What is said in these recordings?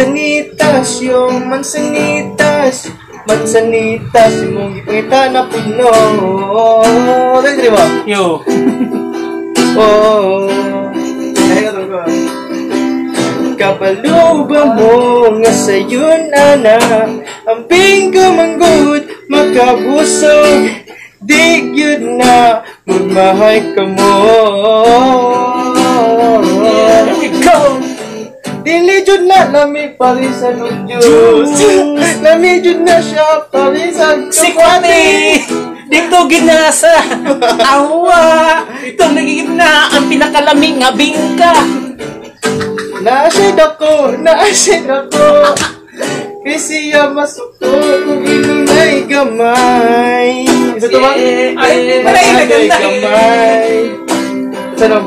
Mansanitas, yung mansanitas. Mansanitas, imong ipangita na puno. Dali ba? Yo. Oh. Ay, ito ko. Kapaluba mo nga sa'yo na ang ko manggod makabusog. Di yun na magmahay ka mo. Ikaw dili jud na lami parisan ng Diyos. Lami jud na siya parisan si Kwate. Dito ginasa awa. Ito nagiging na ang pinakalaming nga bingka. Naasid ako kasi masuko kung inunay gamay. Ito to ba? Ay, ganda gamay. Sarap.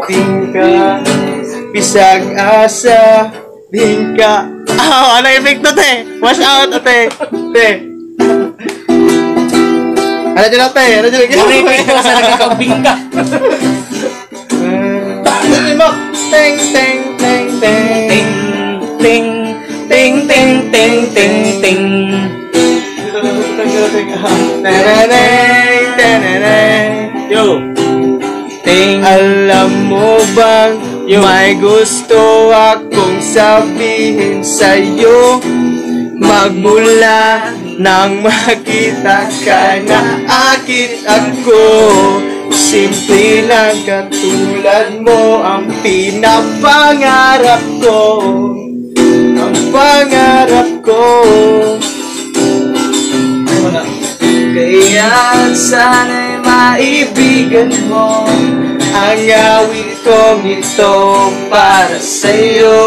Bingka, pisag asa, bingka. Ano epekto te? Wash out te. Te. Ano dyan te? Ano dyan? Ano epekto sa nagkakabingka? Teng, teng, teng, teng. Ting, ting, ting, ting, ting, ting, ting. Yo. Ting. Alam mo bang may gusto akong sabihin sa'yo? Magmula nang makita ka na akit ako. Simple lang katulad mo ang pinapangarap ko. Ang pangarap ko. Kaya sana'y maibigan mo ang awit kong ito para sa'yo.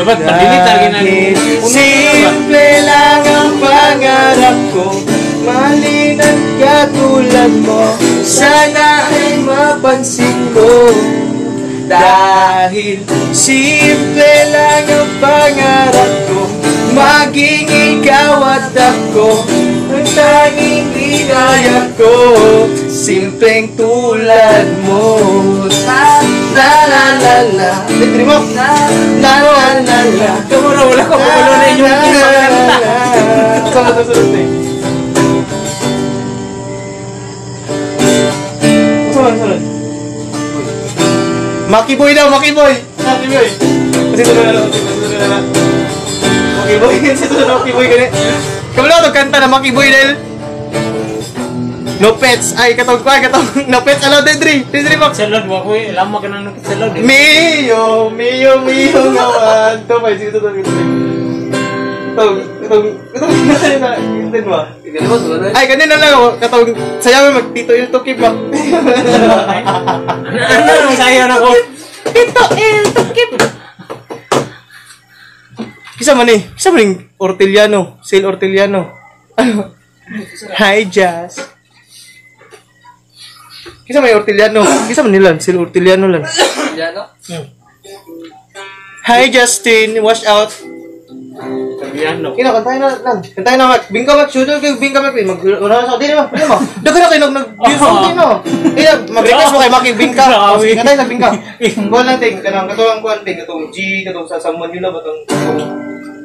Dapat pabilitan ginagin. Simple lang ang pangarap ko. Malinan katulad mo, sana ay mapansin ko. Dahil simple lang ang pangarap ko, maging ikaw at ako, ang tanging inaya ko. Simpleng tulad mo. La la la la. Dito mo. La la la la. Kumuro, wala ko kumulo na inyong kinakanta. Sunod na. Maki boy daw, Maki boy. Maki boy. Kasi ito na. Maki boy, kasi ito na Maki boy gani. Kamala to kanta na Maki boy dahil no pets. Ay katong no pets allowed Dendry Max. Salod mo ako eh. Alam mo ka na nung salod eh. Mio ngawan. Ito pa ito to. Ay, ganun na lang ako. Katawag, sayaw mag-tito il to keep up. Ano sayaw na ko? Tito il to keep. Kisa man yung Orteliano. Sale Orteliano. Hi, Jazz. Kisa man yung Orteliano. Kisa man nilan. Sale Orteliano lang. Hi, Justin. Wash out. Kantahin na lang. Kantahin na Mac. Bingka Mac. Shoulder kayo. Bingka Mac. Mag-una sa din mo. Daga na kayo nag-views mo din mo. Mag-request mo kay Mac yung bingka. Kantahin sa bingka. Kuhan lang ting. Katulong kuhan ting. Katulong G. Katulong sa someone yun na. Batang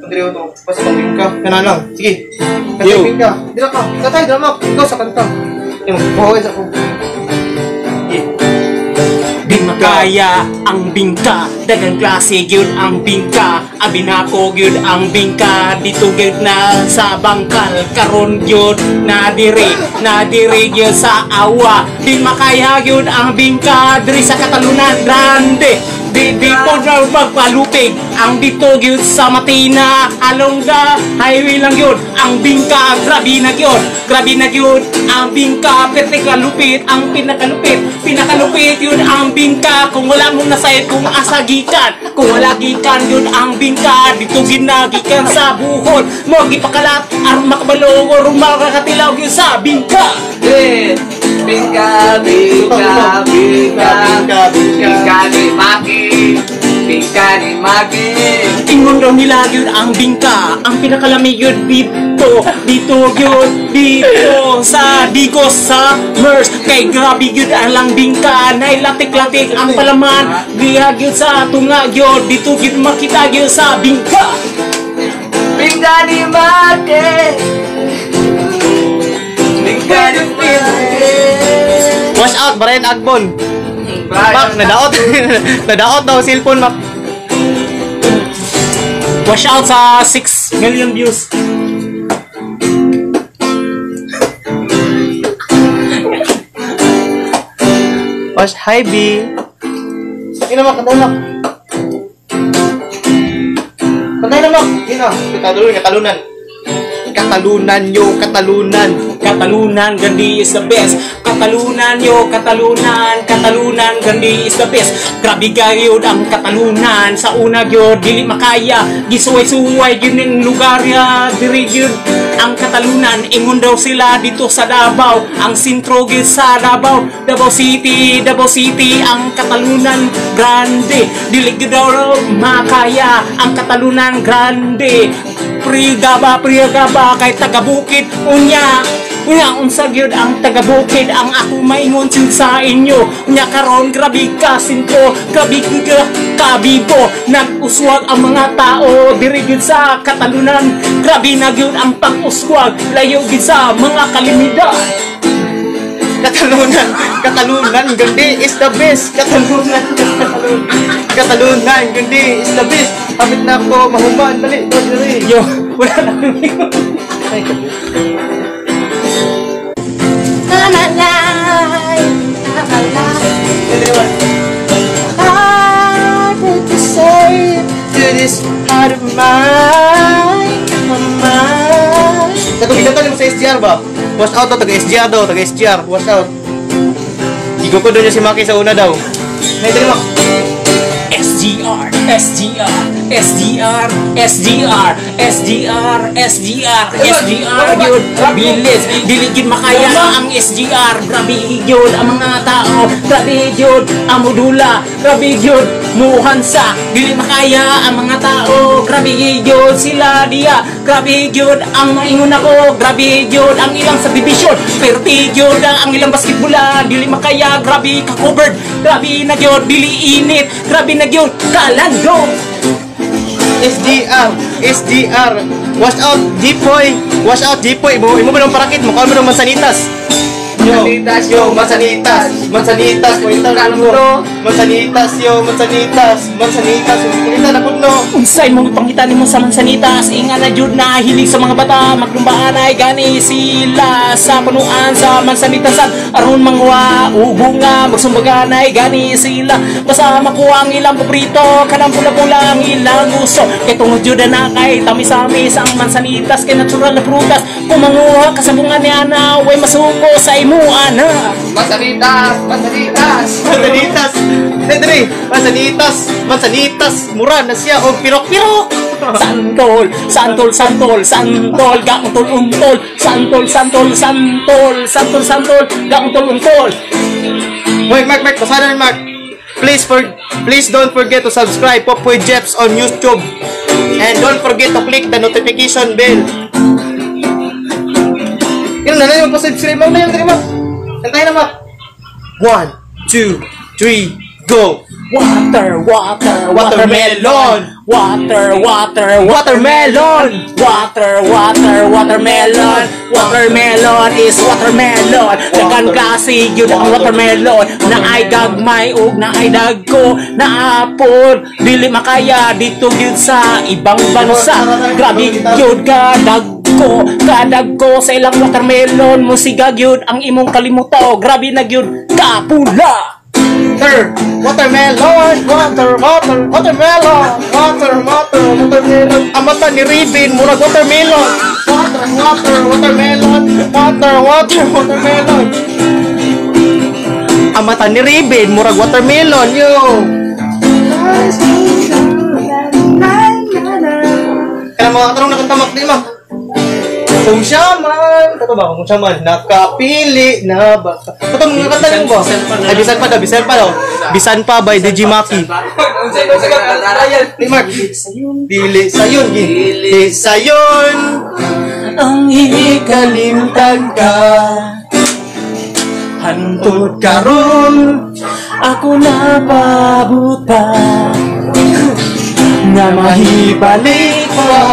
Andreo to. Basta ng bingka. Kanan lang. Sige. Kantahin bingka. Dila ka. Kantahin na Mac. Ikaw sa kanta. Buhawin sa ko. Di makaya ang bingka, dagang klase gyud ang bingka, abinako gyud ang bingka, dito gyud na sa bangkal, karon gyud na diri gyud sa awa. Di makaya gyud ang bingka diri sa Katalunan Grande. Di po na magpalupig ang dito gyud sa Matina, along the highway lang gyud ang bingka. Grabe na gyud ang bingka, pinakalupit ang pinakalupit yun ang bingka. Kung wala mong nasayad kung asa gikan, kung wala gikan yun ang bingka, dito ginagikan sa buhol mo gipakalat aron makabalo or makakatilaw yun sa bingka. Bingka ni Maki, bingka ni Maki. Ingon daw nila yun ang bingka. Ang pinakalamig yun dito sa Digos sa MERS. Kay grabe yun ang lang bingka. Nailatik-latik ang palaman. Bihag yun sa tunga yun. Dito yun makita yun sa bingka. Bingka ni Mate. Bingka ni Mate. Watch out, Brian Agbon. Mak, nadaot. Nadaot daw cellphone, Mak. Watch out sa 6 million views. Watch, hi, B. Ina, Mak, kantay, Mak. Kantay na, Mak. Ina, katalunan. Katalunan, yo, katalunan. Katalunan, Gandhi is the best. Katalunan, yo, Katalunan. Katalunan, Gandhi is the best. Grabe gayod ang Katalunan. Sa una gyud dili makaya. Gisuway-suway yun yung lugar ya. Diri gyud ang Katalunan. Ingon daw sila dito sa Davao. Ang sentro gyud sa Davao. Davao City, ang Katalunan Grande. Dili gyud daw makaya ang Katalunan Grande. Prigaba kay taga-bukid unya unsa gyud ang taga-bukid ang ako maingon sa inyo unya karon grabe ka sintro grabe ka kabibo nag-uswag ang mga tao diri gyud sa Katalunan grabe na gyud ang pag-uswag layo gyud sa mga kalimidad. Katalunan, Gandhi is the best. Katalunan, Gandhi is the best. Kapit na ako, mahuman, dali. Yo, wala na kami. Hard to say to this heart of mine, Nagpagigatan mo sa SGR ba? Watch out daw, taga-SGR daw, taga-SGR. Watch out. Igo ko doon niya si Maki sa una daw. Naitali mo. SGR yun, bilis, diligid makaya ang SGR, grabe yun ang mga tao, grabe yun ang modula, grabe yun muhansa, dili makaya ang mga tao, grabe yun sila diya, grabe yun ang maingon ako, grabe yun ang ilang subdivision, pero yun ang ilang basketbola, dili makaya, grabe ka-covered, grabe na yun, dili init, grabe na yun, kalando. SDR. Watch out, Jipoy. Watch out, Jipoy. Imo ba ng parakit mo? Kung mo ng mansanitas. Mansanitas. Kuwenta na mo. Mansanitas. Kuwenta na po, no. Unsay mong pangitan mo sa mansanitas. Inga na jud na hilig sa mga bata. Maglumbaan ay gani sila sa punuan sa mansanitasan. Aron mangwa, ubunga, magsumbagan ay gani sila. Basta makuha ang ilang paborito. Kanang pula-pula ang ilang gusto. Kay tungod jud na kay tamis-amis ang mansanitas. Kay natural na prutas. Kung manguha kasabungan ni Ana, way masuko sa imo ana. Mansanitas. Mura na siya o pirok-pirok. Santol, gauntol, untol. Santol, gauntol, untol. Wait, Mark, pasada na, Mark. Please don't forget to subscribe Popoy Jeps on YouTube. And don't forget to click the notification bell. Yun na yung pa-subscribe mo na yung Mark. Antayin na, Mark. 1, 2, 3, go! Watermelon is watermelon. Dagan klase yun ang watermelon. Na ay gagmay o na ay dagko. Na apod dili makaya dito yun sa ibang bansa. Grabe yun kadagko sa ilang watermelon. Musigag yun ang imong kalimuto. Grabe na yun kapula. Watermelon. Ang mata ni Ribbon, murag watermelon. Watermelon. Ang mata ni Ribbon, murag watermelon, yo. Kaya mga katarong nakatamak di ma. Kung siya man ko ba kung siya man nakapili na ba? Katong mga kanta mo ba? Ay bisan pa daw. Bisan pa by DJ Maki. Ni Mark. Dili sayon ang ikalimtan ka. Hantod karon ako na pabuta na mahibalik pa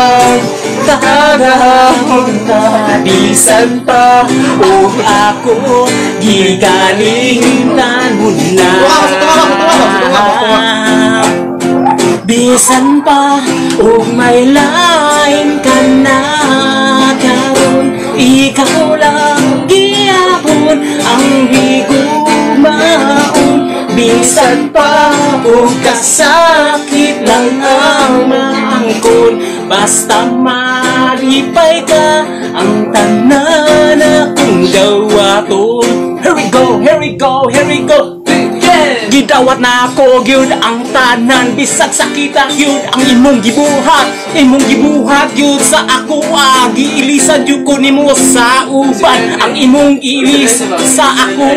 kadahon na bisan pa o ako gigalingan mo na bisan pa o may lain ka na karon ikaw lang gihapon ang higumaon bisan pa o kasakit lang ang maangkon basta malipay ka ang tanan akong gawaton. Here we go gidawat na ako gyud ang tanan bisag sakita gyud ang imong gibuhat gyud sa ako giilisan gyud ko nimo sa uban ang imong ilis sa ako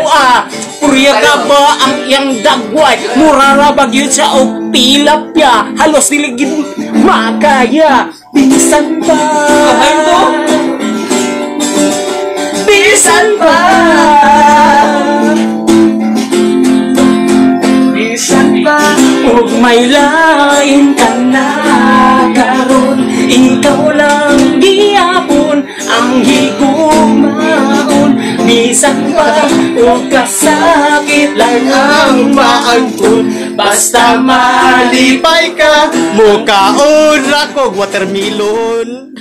purya ka ba ang iyang dagway murara ba gyud sa og tilapia halos dili gid makaya bisan pa bisan pa ug may lain ka na karon ikaw lang gihapon ang higumaon bisan pa ug kasakit lang ang maangkon basta malipay ka mukaon ra kog watermelon.